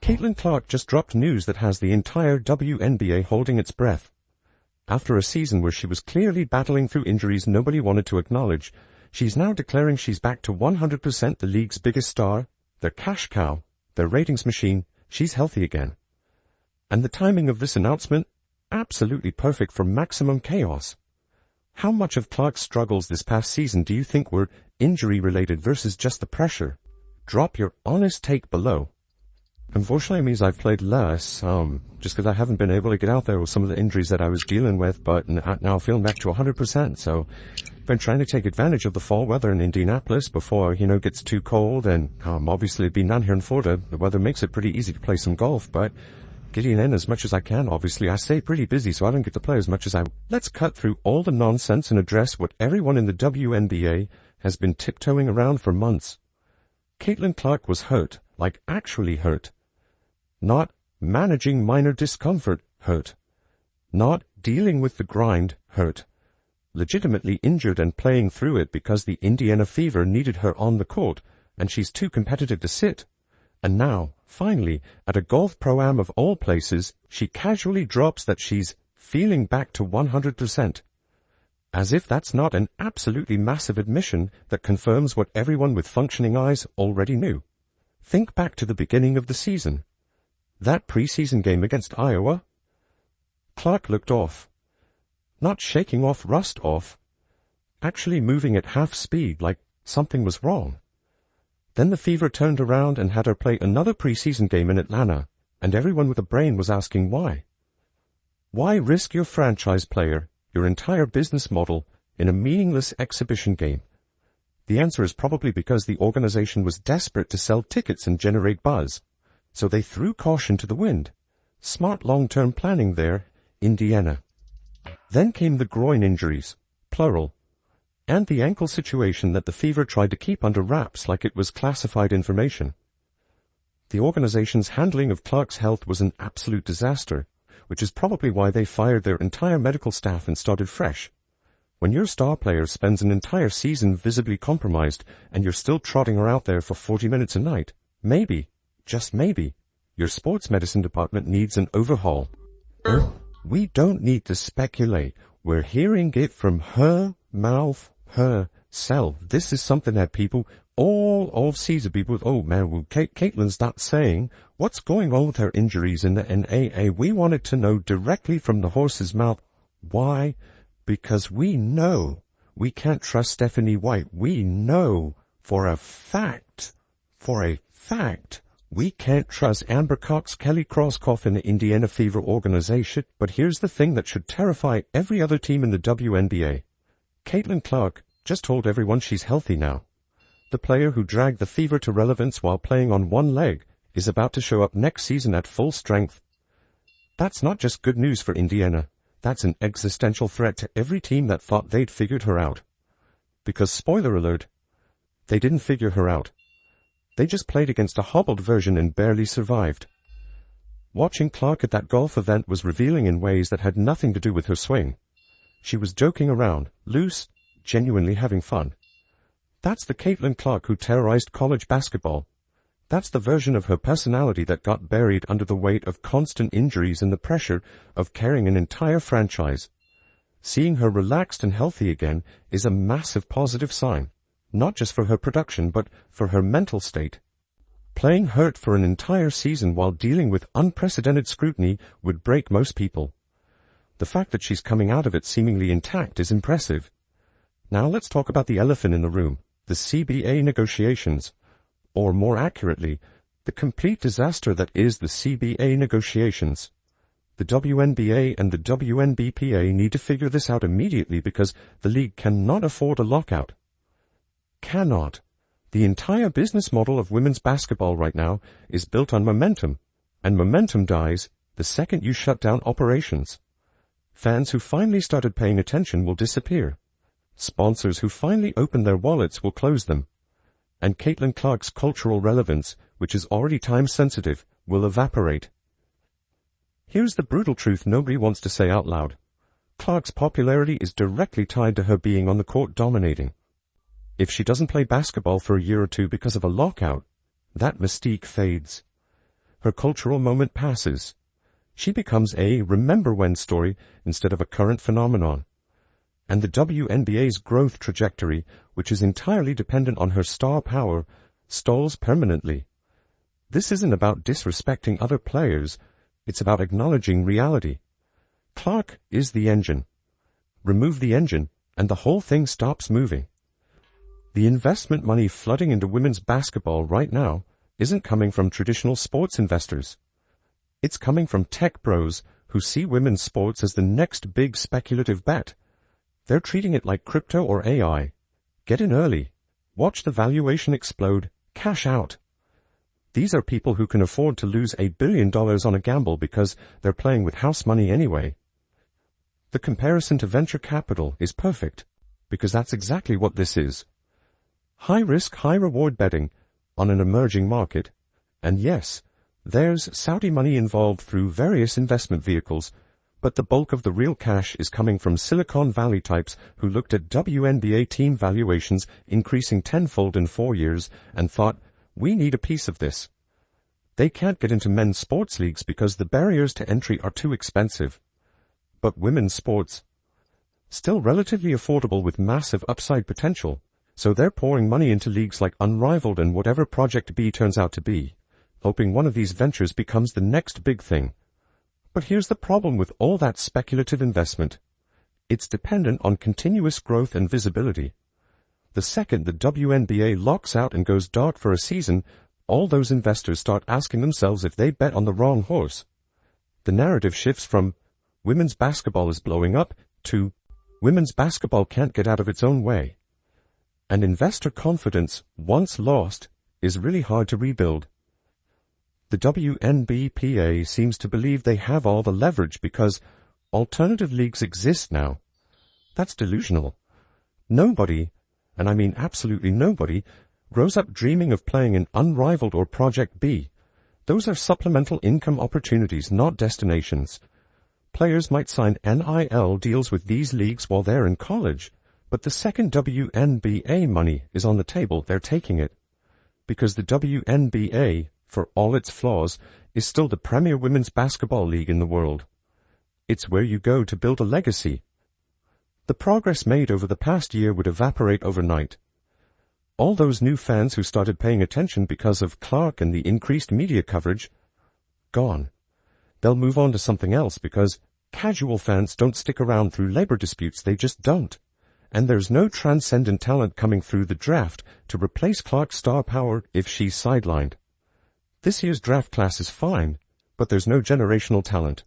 Caitlin Clark just dropped news that has the entire WNBA holding its breath. After a season where she was clearly battling through injuries nobody wanted to acknowledge, she's now declaring she's back to 100% the league's biggest star, their cash cow, their ratings machine. She's healthy again. And the timing of this announcement? Absolutely perfect for maximum chaos. How much of Clark's struggles this past season do you think were injury-related versus just the pressure? Drop your honest take below. Unfortunately, it means I've played less, just because I haven't been able to get out there with some of the injuries that I was dealing with, but now feeling back to 100%, so been trying to take advantage of the fall weather in Indianapolis before, it gets too cold, and obviously being down here in Florida, the weather makes it pretty easy to play some golf, but getting in as much as I can, obviously. I stay pretty busy, so I don't get to play as much as I... Let's cut through all the nonsense and address what everyone in the WNBA has been tiptoeing around for months. Caitlin Clark was hurt, like actually hurt. Not managing minor discomfort hurt. Not dealing with the grind hurt. Legitimately injured and playing through it because the Indiana Fever needed her on the court, and she's too competitive to sit. And now, finally, at a golf pro-am of all places, she casually drops that she's feeling back to 100%. As if that's not an absolutely massive admission that confirms what everyone with functioning eyes already knew. Think back to the beginning of the season. That preseason game against Iowa? Clark looked off. Not shaking off rust off. Actually moving at half speed like something was wrong. Then the Fever turned around and had her play another preseason game in Atlanta, and everyone with a brain was asking why. Why risk your franchise player, your entire business model, in a meaningless exhibition game? The answer is probably because the organization was desperate to sell tickets and generate buzz. So they threw caution to the wind. Smart long-term planning there, Indiana. Then came the groin injuries, plural, and the ankle situation that the Fever tried to keep under wraps like it was classified information. The organization's handling of Clark's health was an absolute disaster, which is probably why they fired their entire medical staff and started fresh. When your star player spends an entire season visibly compromised and you're still trotting her out there for 40 minutes a night, maybe, just maybe, your sports medicine department needs an overhaul. We don't need to speculate. We're hearing it from her mouth herself. This is something that people all off-season people, oh man, well, Caitlin's not saying what's going on with her injuries in the NAA. We wanted to know directly from the horse's mouth. Why? Because we know we can't trust Stephanie White. We know for a fact, we can't trust Amber Cox, Kelly Crosskoff in the Indiana Fever organization. But here's the thing that should terrify every other team in the WNBA. Caitlin Clark just told everyone she's healthy now. The player who dragged the Fever to relevance while playing on one leg is about to show up next season at full strength. That's not just good news for Indiana. That's an existential threat to every team that thought they'd figured her out. Because, spoiler alert, they didn't figure her out. They just played against a hobbled version and barely survived. Watching Clark at that golf event was revealing in ways that had nothing to do with her swing. She was joking around, loose, genuinely having fun. That's the Caitlin Clark who terrorized college basketball. That's the version of her personality that got buried under the weight of constant injuries and the pressure of carrying an entire franchise. Seeing her relaxed and healthy again is a massive positive sign. Not just for her production, but for her mental state. Playing hurt for an entire season while dealing with unprecedented scrutiny would break most people. The fact that she's coming out of it seemingly intact is impressive. Now let's talk about the elephant in the room, the CBA negotiations. Or more accurately, the complete disaster that is the CBA negotiations. The WNBA and the WNBPA need to figure this out immediately because the league cannot afford a lockout. Cannot. The entire business model of women's basketball right now is built on momentum, and momentum dies the second you shut down operations. Fans who finally started paying attention will disappear. Sponsors who finally opened their wallets will close them. And Caitlin Clark's cultural relevance, which is already time-sensitive, will evaporate. Here's the brutal truth nobody wants to say out loud. Clark's popularity is directly tied to her being on the court dominating. If she doesn't play basketball for a year or two because of a lockout, that mystique fades. her cultural moment passes. She becomes a remember when story instead of a current phenomenon. And the WNBA's growth trajectory, which is entirely dependent on her star power, stalls permanently. This isn't about disrespecting other players, it's about acknowledging reality. Clark is the engine. Remove the engine, and the whole thing stops moving. The investment money flooding into women's basketball right now isn't coming from traditional sports investors. It's coming from tech bros who see women's sports as the next big speculative bet. They're treating it like crypto or AI. Get in early. Watch the valuation explode. Cash out. These are people who can afford to lose $1 billion on a gamble because they're playing with house money anyway. The comparison to venture capital is perfect, because that's exactly what this is. High risk, high reward betting on an emerging market. And yes, there's Saudi money involved through various investment vehicles, but the bulk of the real cash is coming from Silicon Valley types who looked at WNBA team valuations increasing tenfold in 4 years and thought, we need a piece of this. They can't get into men's sports leagues because the barriers to entry are too expensive. But women's sports, still relatively affordable with massive upside potential, so they're pouring money into leagues like Unrivaled and whatever Project B turns out to be, hoping one of these ventures becomes the next big thing. But here's the problem with all that speculative investment. It's dependent on continuous growth and visibility. The second the WNBA locks out and goes dark for a season, all those investors start asking themselves if they bet on the wrong horse. The narrative shifts from women's basketball is blowing up to women's basketball can't get out of its own way. And investor confidence, once lost, is really hard to rebuild. The WNBA seems to believe they have all the leverage because alternative leagues exist now. That's delusional. Nobody, and I mean absolutely nobody, grows up dreaming of playing in Unrivaled or Project B. Those are supplemental income opportunities, not destinations. Players might sign NIL deals with these leagues while they're in college, but the second WNBA money is on the table, they're taking it. Because the WNBA, for all its flaws, is still the premier women's basketball league in the world. It's where you go to build a legacy. The progress made over the past year would evaporate overnight. All those new fans who started paying attention because of Clark and the increased media coverage, gone. They'll move on to something else because casual fans don't stick around through labor disputes, they just don't. And there's no transcendent talent coming through the draft to replace Clark's star power if she's sidelined. This year's draft class is fine, but there's no generational talent.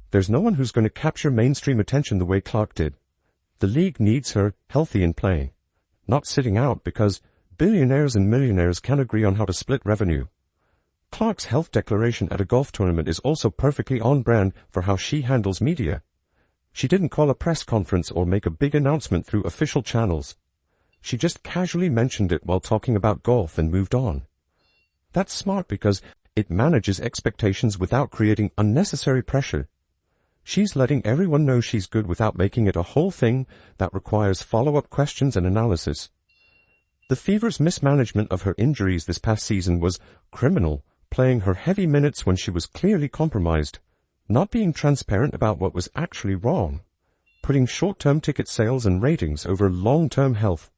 There's no one who's going to capture mainstream attention the way Clark did. The league needs her healthy and playing, not sitting out because billionaires and millionaires can't agree on how to split revenue. Clark's health declaration at a golf tournament is also perfectly on brand for how she handles media. She didn't call a press conference or make a big announcement through official channels. She just casually mentioned it while talking about golf and moved on. That's smart because it manages expectations without creating unnecessary pressure. She's letting everyone know she's good without making it a whole thing that requires follow-up questions and analysis. The Fever's mismanagement of her injuries this past season was criminal, playing her heavy minutes when she was clearly compromised, not being transparent about what was actually wrong, putting short-term ticket sales and ratings over long-term health.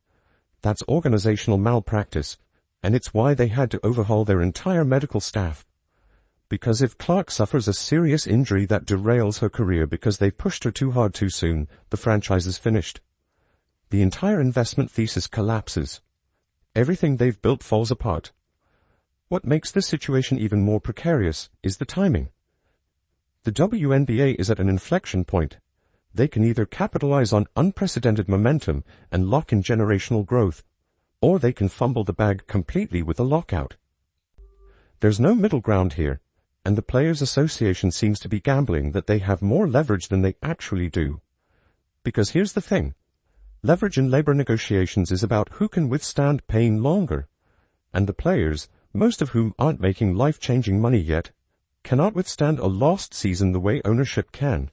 That's organizational malpractice, and it's why they had to overhaul their entire medical staff. Because if Clark suffers a serious injury that derails her career because they pushed her too hard too soon, the franchise is finished. The entire investment thesis collapses. Everything they've built falls apart. What makes this situation even more precarious is the timing. The WNBA is at an inflection point. They can either capitalize on unprecedented momentum and lock in generational growth, or they can fumble the bag completely with a lockout. There's no middle ground here, and the Players Association seems to be gambling that they have more leverage than they actually do. Because here's the thing. Leverage in labor negotiations is about who can withstand pain longer. And the players, most of whom aren't making life-changing money yet, cannot withstand a lost season the way ownership can.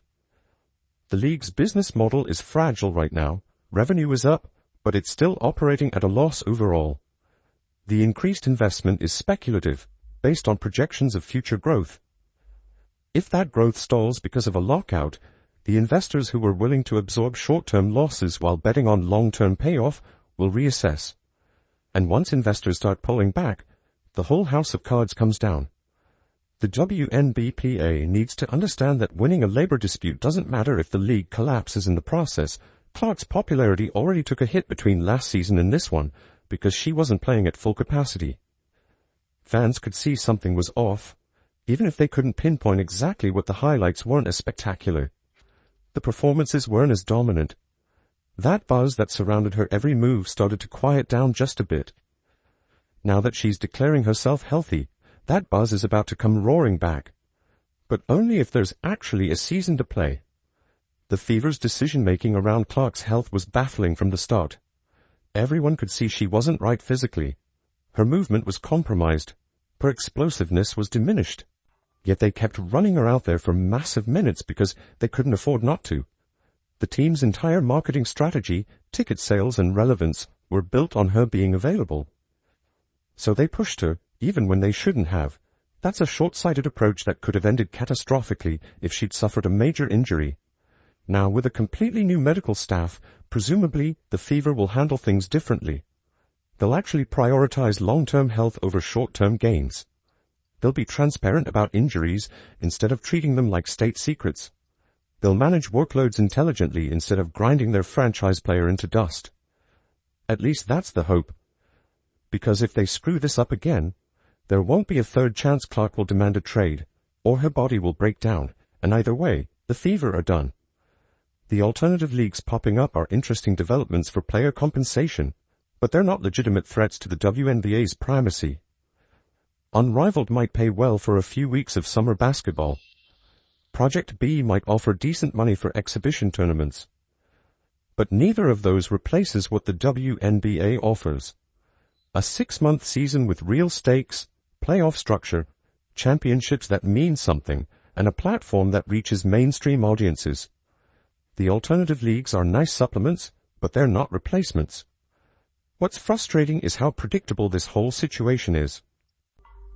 The league's business model is fragile right now. Revenue is up, but it's still operating at a loss overall. The increased investment is speculative, based on projections of future growth. If that growth stalls because of a lockout, the investors who were willing to absorb short-term losses while betting on long-term payoff will reassess. And once investors start pulling back, the whole house of cards comes down. The WNBA needs to understand that winning a labor dispute doesn't matter if the league collapses in the process. Clark's popularity already took a hit between last season and this one because she wasn't playing at full capacity. Fans could see something was off, even if they couldn't pinpoint exactly what the highlights weren't as spectacular. The performances weren't as dominant. That buzz that surrounded her every move started to quiet down just a bit. Now that she's declaring herself healthy, that buzz is about to come roaring back. But only if there's actually a season to play. The Fever's decision-making around Clark's health was baffling from the start. Everyone could see she wasn't right physically. Her movement was compromised. Her explosiveness was diminished. Yet they kept running her out there for massive minutes because they couldn't afford not to. The team's entire marketing strategy, ticket sales and relevance were built on her being available. So they pushed her, even when they shouldn't have. That's a short-sighted approach that could have ended catastrophically if she'd suffered a major injury. Now, with a completely new medical staff, presumably the Fever will handle things differently. They'll actually prioritize long-term health over short-term gains. They'll be transparent about injuries instead of treating them like state secrets. They'll manage workloads intelligently instead of grinding their franchise player into dust. At least that's the hope. Because if they screw this up again, there won't be a third chance Clark will demand a trade, or her body will break down, and either way, the Fever are done. The alternative leagues popping up are interesting developments for player compensation, but they're not legitimate threats to the WNBA's primacy. Unrivaled might pay well for a few weeks of summer basketball. Project B might offer decent money for exhibition tournaments. But neither of those replaces what the WNBA offers. A 6-month season with real stakes, playoff structure, championships that mean something, and a platform that reaches mainstream audiences. The alternative leagues are nice supplements, but they're not replacements. What's frustrating is how predictable this whole situation is.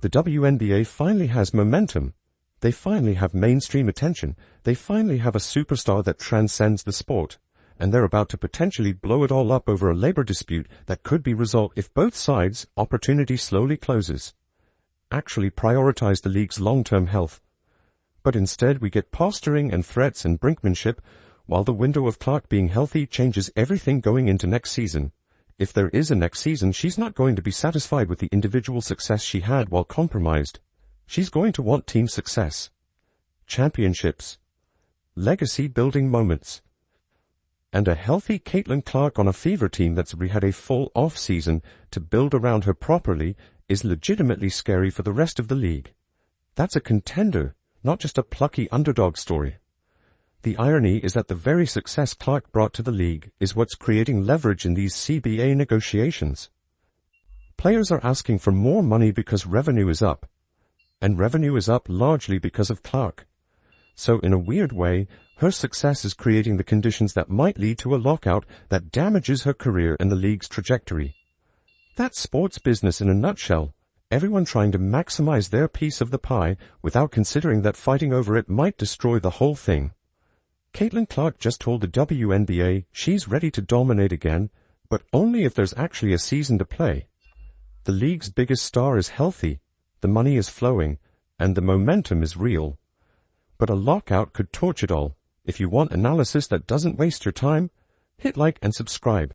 The WNBA finally has momentum. They finally have mainstream attention. They finally have a superstar that transcends the sport. And they're about to potentially blow it all up over a labor dispute that could be resolved if both sides' opportunity slowly closes. Actually prioritize the league's long-term health. But instead we get posturing and threats and brinkmanship, while the window of Clark being healthy changes everything going into next season. If there is a next season, she's not going to be satisfied with the individual success she had while compromised. She's going to want team success, championships, legacy-building moments. And a healthy Caitlin Clark on a Fever team that's had a full off-season to build around her properly is legitimately scary for the rest of the league. That's a contender, not just a plucky underdog story. The irony is that the very success Clark brought to the league is what's creating leverage in these CBA negotiations. Players are asking for more money because revenue is up. And revenue is up largely because of Clark. So in a weird way, her success is creating the conditions that might lead to a lockout that damages her career and the league's trajectory. That's sports business in a nutshell. Everyone trying to maximize their piece of the pie without considering that fighting over it might destroy the whole thing. Caitlin Clark just told the WNBA she's ready to dominate again, but only if there's actually a season to play. The league's biggest star is healthy, the money is flowing, and the momentum is real. But a lockout could torch it all. If you want analysis that doesn't waste your time, hit like and subscribe.